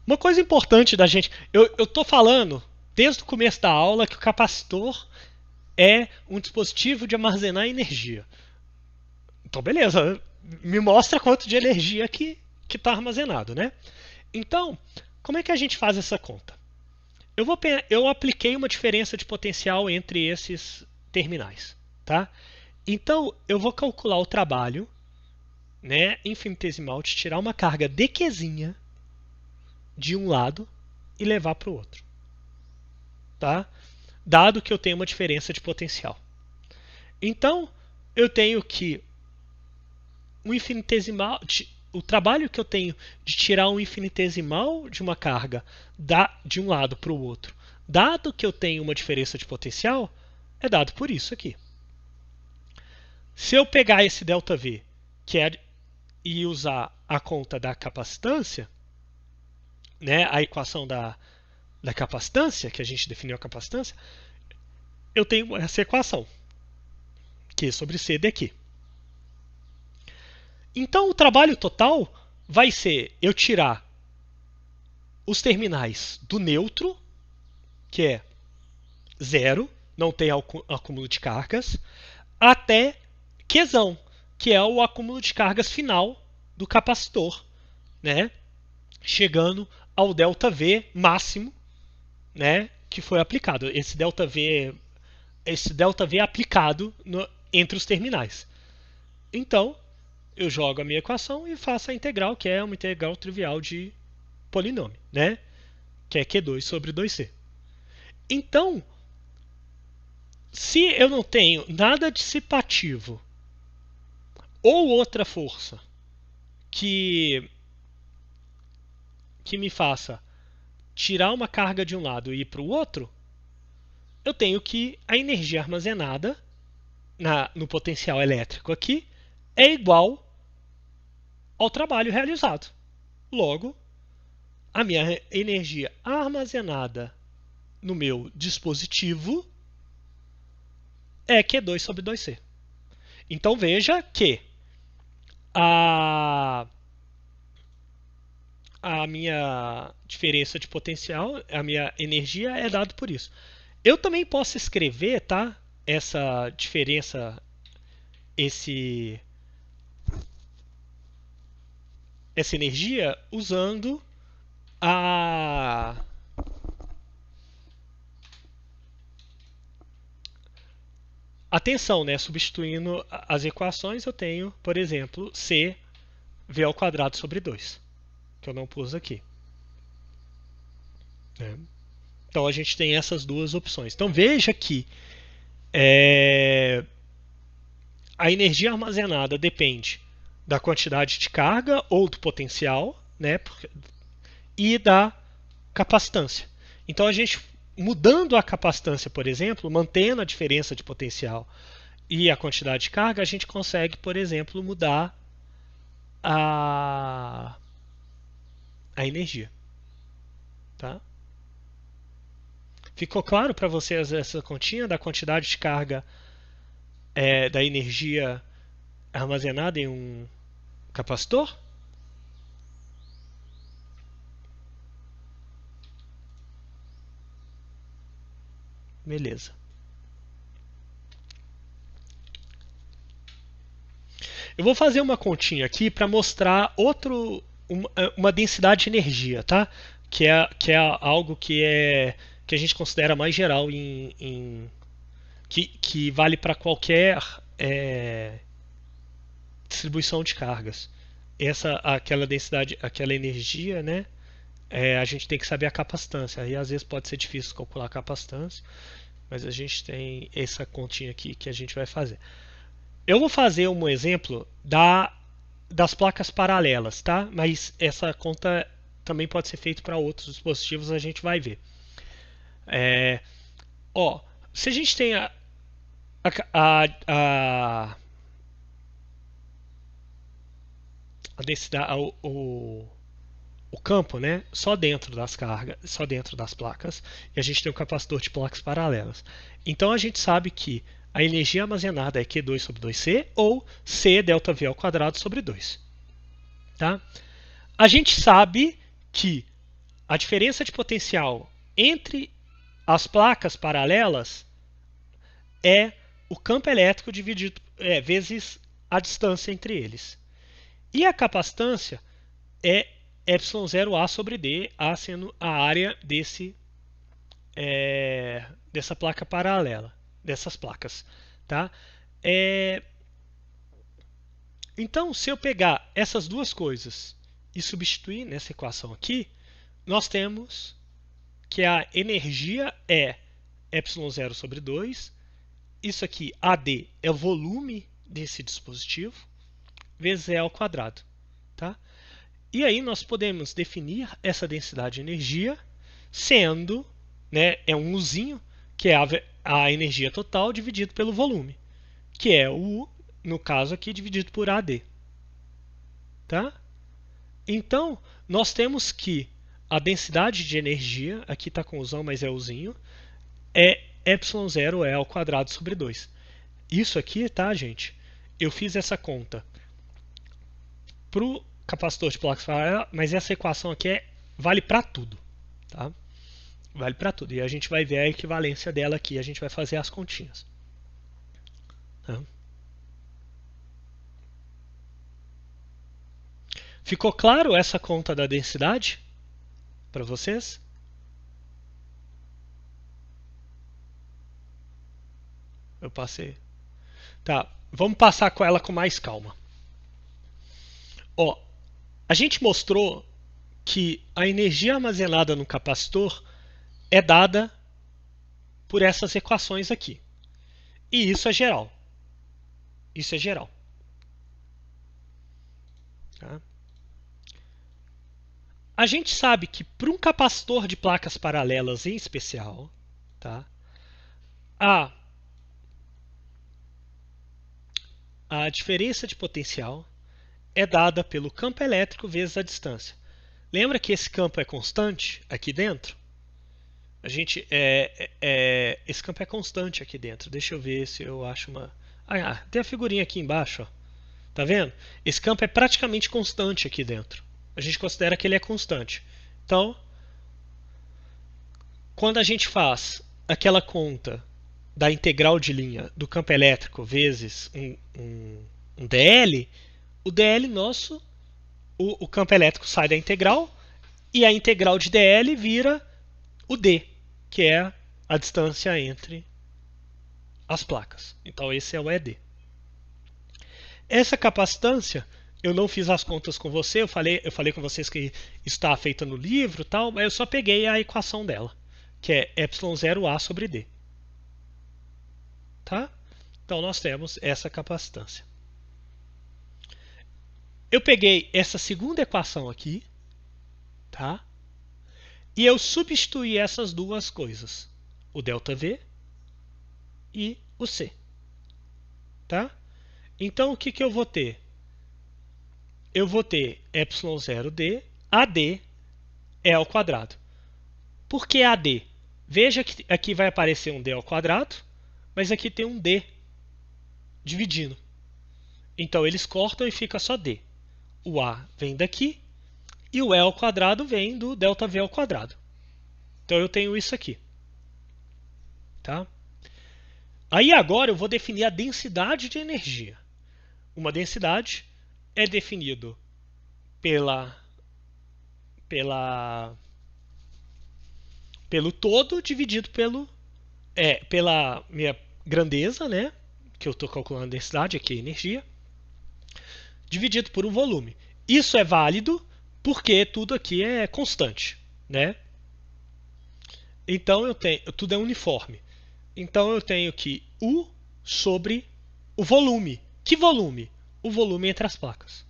Uma coisa importante da gente, eu tô falando desde o começo da aula que o capacitor é um dispositivo de armazenar energia. Então, beleza, me mostra quanto de energia que está armazenado, né? Então, como é que a gente faz essa conta? Eu apliquei uma diferença de potencial entre esses terminais, tá? Então, eu vou calcular o trabalho, né, infinitesimal de tirar uma carga dQzinha de um lado e levar para o outro, tá? Dado que eu tenho uma diferença de potencial. Então, eu tenho que um infinitesimal, o trabalho que eu tenho de tirar um infinitesimal de uma carga de um lado para o outro, dado que eu tenho uma diferença de potencial, é dado por isso aqui. Se eu pegar esse ΔV e usar a conta da capacitância, né, a equação da capacitância, que a gente definiu a capacitância, eu tenho essa equação, Q sobre C daqui. Então, o trabalho total vai ser eu tirar os terminais do neutro, que é zero, não tem acúmulo de cargas, até Qzão, que é o acúmulo de cargas final do capacitor, né? Chegando ao ΔV máximo, né, que foi aplicado. Esse ΔV é aplicado entre os terminais. Então, eu jogo a minha equação e faço a integral, que é uma integral trivial de polinômio, né? Que é Q2 sobre 2C. Então, se eu não tenho nada dissipativo ou outra força que me faça tirar uma carga de um lado e ir para o outro, eu tenho que a energia armazenada no potencial elétrico aqui é igual ao trabalho realizado. Logo, a minha energia armazenada no meu dispositivo é Q2 sobre 2C. Então veja que a minha diferença de potencial, a minha energia é dada por isso. Eu também posso escrever, tá? Essa diferença, essa energia usando a tensão, né? Substituindo as equações, eu tenho, por exemplo, C V ao quadrado sobre 2, que eu não pus aqui. Né? Então a gente tem essas duas opções. Então veja que a energia armazenada depende da quantidade de carga ou do potencial, né, e da capacitância. Então a gente, mudando a capacitância, por exemplo, mantendo a diferença de potencial e a quantidade de carga, a gente consegue, por exemplo, mudar a energia. Tá? Ficou claro para vocês essa continha da quantidade de carga da energia armazenada em um capacitor? Beleza. Eu vou fazer uma continha aqui para mostrar uma densidade de energia, tá? Que é algo que a gente considera mais geral que vale para qualquer distribuição de cargas. Aquela densidade, aquela energia, né? A gente tem que saber a capacitância. Aí às vezes pode ser difícil calcular a capacitância, mas a gente tem essa continha aqui que a gente vai fazer. Eu vou fazer um exemplo das placas paralelas, tá? Mas essa conta também pode ser feita para outros dispositivos, a gente vai ver. Se a gente tem a densidade, o campo, né, só dentro das cargas, só dentro das placas, e a gente tem um capacitor de placas paralelas. Então a gente sabe que a energia armazenada é Q2 sobre 2C ou C ΔV ao quadrado sobre 2. Tá? A gente sabe que a diferença de potencial entre as placas paralelas é o campo elétrico dividido vezes a distância entre eles. E a capacitância é ε0A sobre D, A sendo a área dessa placa paralela, dessas placas. Tá? Então, se eu pegar essas duas coisas e substituir nessa equação aqui, nós temos que a energia é ε0 sobre 2. Isso aqui, AD, é o volume desse dispositivo, vezes E ao quadrado. Tá? E aí nós podemos definir essa densidade de energia sendo, é um Uzinho, que é a energia total dividido pelo volume, que é o U, no caso aqui, dividido por AD. Tá? Então, nós temos que a densidade de energia, aqui está com Uzão, mas é Uzinho, é ε0 E ao quadrado sobre 2. Isso aqui, tá, gente? Eu fiz essa conta para o capacitor de placas paralelas, mas essa equação aqui vale para tudo. Tá? Vale para tudo. E a gente vai ver a equivalência dela aqui, a gente vai fazer as continhas. Tá? Ficou claro essa conta da densidade para vocês? Eu passei. Tá, vamos passar com ela com mais calma. Ó, a gente mostrou que a energia armazenada no capacitor é dada por essas equações aqui. E isso é geral. Isso é geral. Tá? A gente sabe que para um capacitor de placas paralelas em especial, tá, a diferença de potencial é dada pelo campo elétrico vezes a distância. Lembra que esse campo é constante aqui dentro? Esse campo é constante aqui dentro. Deixa eu ver se eu acho uma... tem a figurinha aqui embaixo. Ó. Tá vendo? Esse campo é praticamente constante aqui dentro. A gente considera que ele é constante. Então, quando a gente faz aquela conta da integral de linha do campo elétrico vezes um dl, o dl nosso, o campo elétrico sai da integral e a integral de dl vira o d, que é a distância entre as placas. Então esse é o ED. Essa capacitância, eu não fiz as contas com você, eu falei com vocês que está feita no livro, tal, mas eu só peguei a equação dela, que é ε0A sobre D. Tá? Então nós temos essa capacitância. Eu peguei essa segunda equação aqui, tá? E eu substituí essas duas coisas, o ΔV e o C. Tá? Então o que eu vou ter? Eu vou ter ε0D, AD é ao quadrado. Por que AD? Veja que aqui vai aparecer um D ao quadrado, mas aqui tem um D dividindo. Então eles cortam e fica só D. O A vem daqui e o E ao quadrado vem do ΔV ao quadrado. Então eu tenho isso aqui. Tá? Aí agora eu vou definir a densidade de energia. Uma densidade é definido pelo todo dividido pela minha grandeza, né? Que eu estou calculando a densidade, aqui é energia, dividido por um volume. Isso é válido porque tudo aqui é constante, né? Então tudo é uniforme. Então eu tenho que U sobre o volume. Que volume? O volume entre as placas.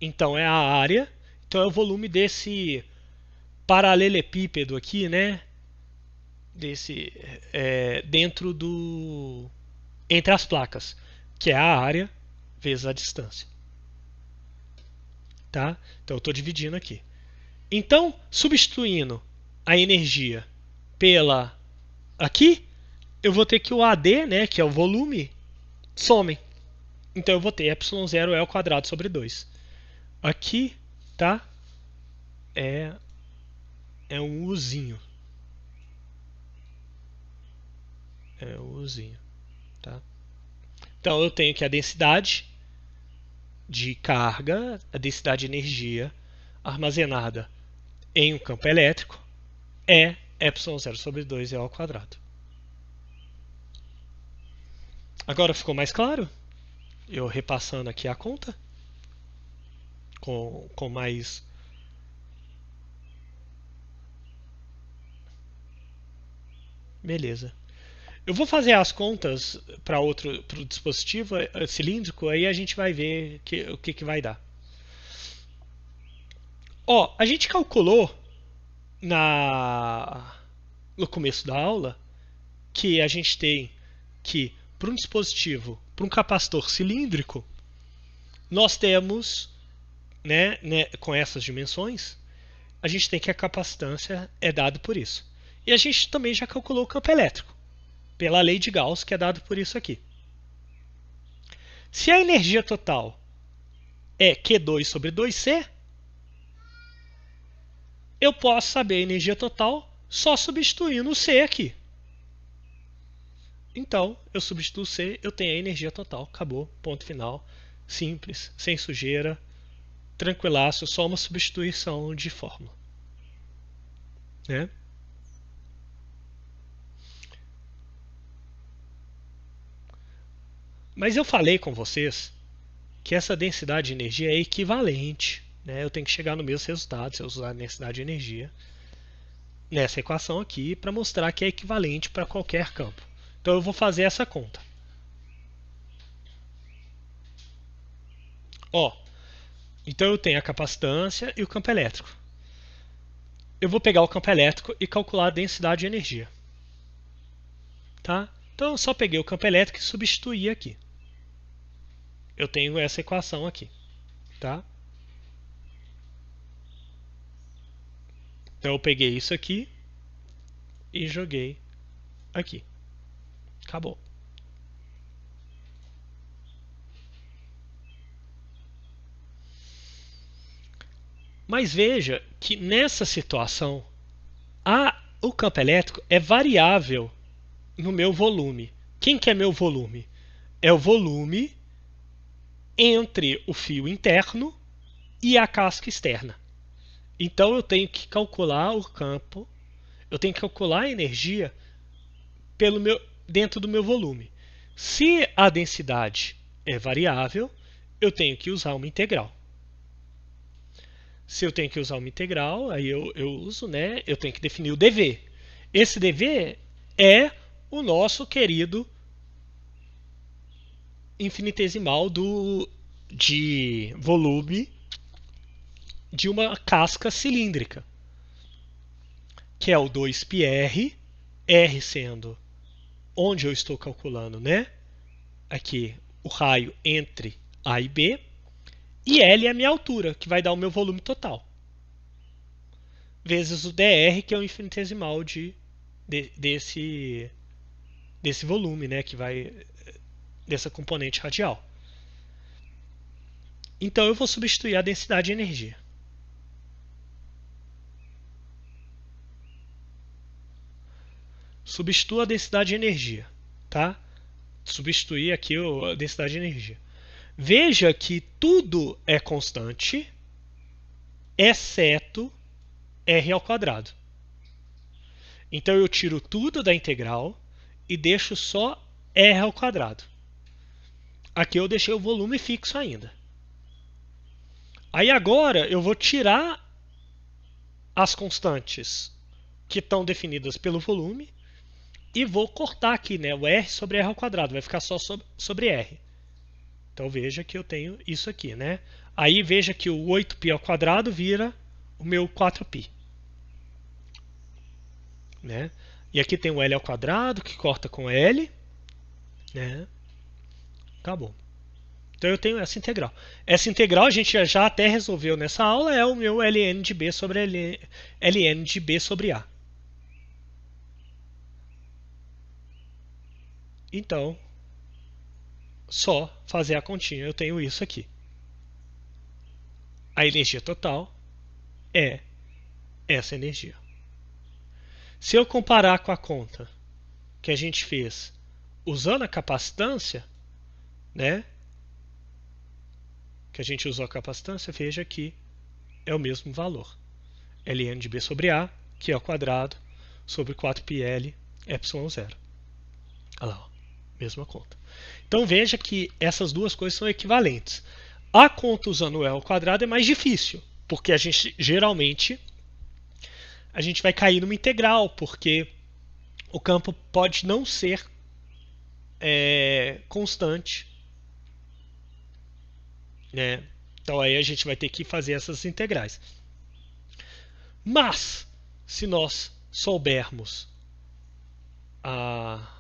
Então é a área, então é o volume desse paralelepípedo aqui, né? Desse dentro do entre as placas, que é a área vezes a distância. Tá? Então eu estou dividindo aqui. Então, substituindo a energia pela aqui, eu vou ter que o AD, né, que é o volume, somem. Então eu vou ter ε0 é ao quadrado sobre 2. Aqui, tá? É um Uzinho. É um Uzinho. Tá? Então eu tenho que a densidade de carga, a densidade de energia armazenada em um campo elétrico é ε0 sobre 2 ao quadrado. Agora ficou mais claro? Eu repassando aqui a conta com mais. Beleza. Eu vou fazer as contas para outro pro dispositivo cilíndrico, aí a gente vai ver o que vai dar. Ó, a gente calculou no começo da aula que a gente tem que para um dispositivo, para um capacitor cilíndrico, nós temos, né, com essas dimensões, a gente tem que a capacitância é dada por isso. E a gente também já calculou o campo elétrico, pela lei de Gauss, que é dado por isso aqui. Se a energia total é Q2 sobre 2C, eu posso saber a energia total só substituindo o C aqui. Então, eu substituo C, eu tenho a energia total. Acabou, ponto final. Simples, sem sujeira, tranquilaço, só uma substituição de fórmula. Né? Mas eu falei com vocês que essa densidade de energia é equivalente. Né? Eu tenho que chegar no mesmo resultado se eu usar a densidade de energia nessa equação aqui para mostrar que é equivalente para qualquer campo. Então eu vou fazer essa conta. Ó, então eu tenho a capacitância e o campo elétrico. Eu vou pegar o campo elétrico e calcular a densidade de energia. Tá? Então eu só peguei o campo elétrico e substituí aqui. Eu tenho essa equação aqui. Tá? Então eu peguei isso aqui e joguei aqui. Acabou. Mas veja que nessa situação o campo elétrico é variável no meu volume. Quem que é meu volume? É o volume entre o fio interno e a casca externa. Então eu tenho que calcular o campo, eu tenho que calcular a energia dentro do meu volume. Se a densidade é variável, eu tenho que usar uma integral. Se eu tenho que usar uma integral, aí eu uso, né? Eu tenho que definir o dV. Esse dV é o nosso querido infinitesimal de volume de uma casca cilíndrica, que é o 2πr, R sendo onde eu estou calculando, né? Aqui o raio entre A e B, e L é a minha altura, que vai dar o meu volume total, vezes o dr, que é o infinitesimal desse volume, né? Que vai dessa componente radial. Então eu vou substituir a densidade de energia. Substitua a densidade de energia, tá? Substituir aqui a densidade de energia. Veja que tudo é constante, exceto r ao quadrado. Então eu tiro tudo da integral e deixo só r ao quadrado. Aqui eu deixei o volume fixo ainda. Aí agora eu vou tirar as constantes que estão definidas pelo volume e vou cortar aqui, né, o r sobre r ao quadrado, vai ficar só sobre r. Então veja que eu tenho isso aqui, né? Aí veja que o 8π ao quadrado vira o meu 4π. Né? E aqui tem o L ao quadrado que corta com L. Né? Acabou. Então eu tenho essa integral. Essa integral a gente já até resolveu nessa aula, é o meu ln de B sobre ln de B sobre A. Então, só fazer a continha, eu tenho isso aqui. A energia total é essa energia. Se eu comparar com a conta que a gente fez usando a capacitância, né? Que a gente usou a capacitância, veja que é o mesmo valor. ln de b sobre a, que é ao quadrado, sobre 4πl ε0. Olha lá, ó, mesma conta. Então veja que essas duas coisas são equivalentes. A conta usando o e ao quadrado é mais difícil, porque a gente geralmente a gente vai cair numa integral, porque o campo pode não ser constante, né? Então aí a gente vai ter que fazer essas integrais. Mas se nós soubermos a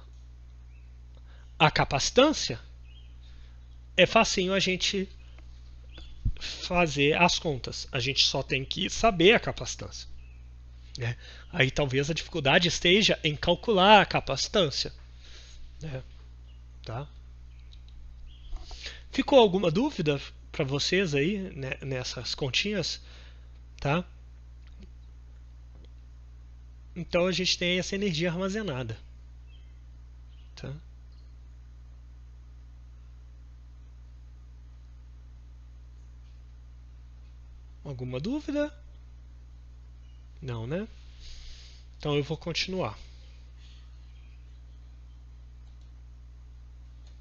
capacitância, é facinho a gente fazer as contas. A gente só tem que saber a capacitância, né? Aí talvez a dificuldade esteja em calcular a capacitância, né? Tá? Ficou alguma dúvida para vocês aí, né, nessas continhas? Tá? Então a gente tem essa energia armazenada. Tá? Alguma dúvida? Não, né? Então eu vou continuar.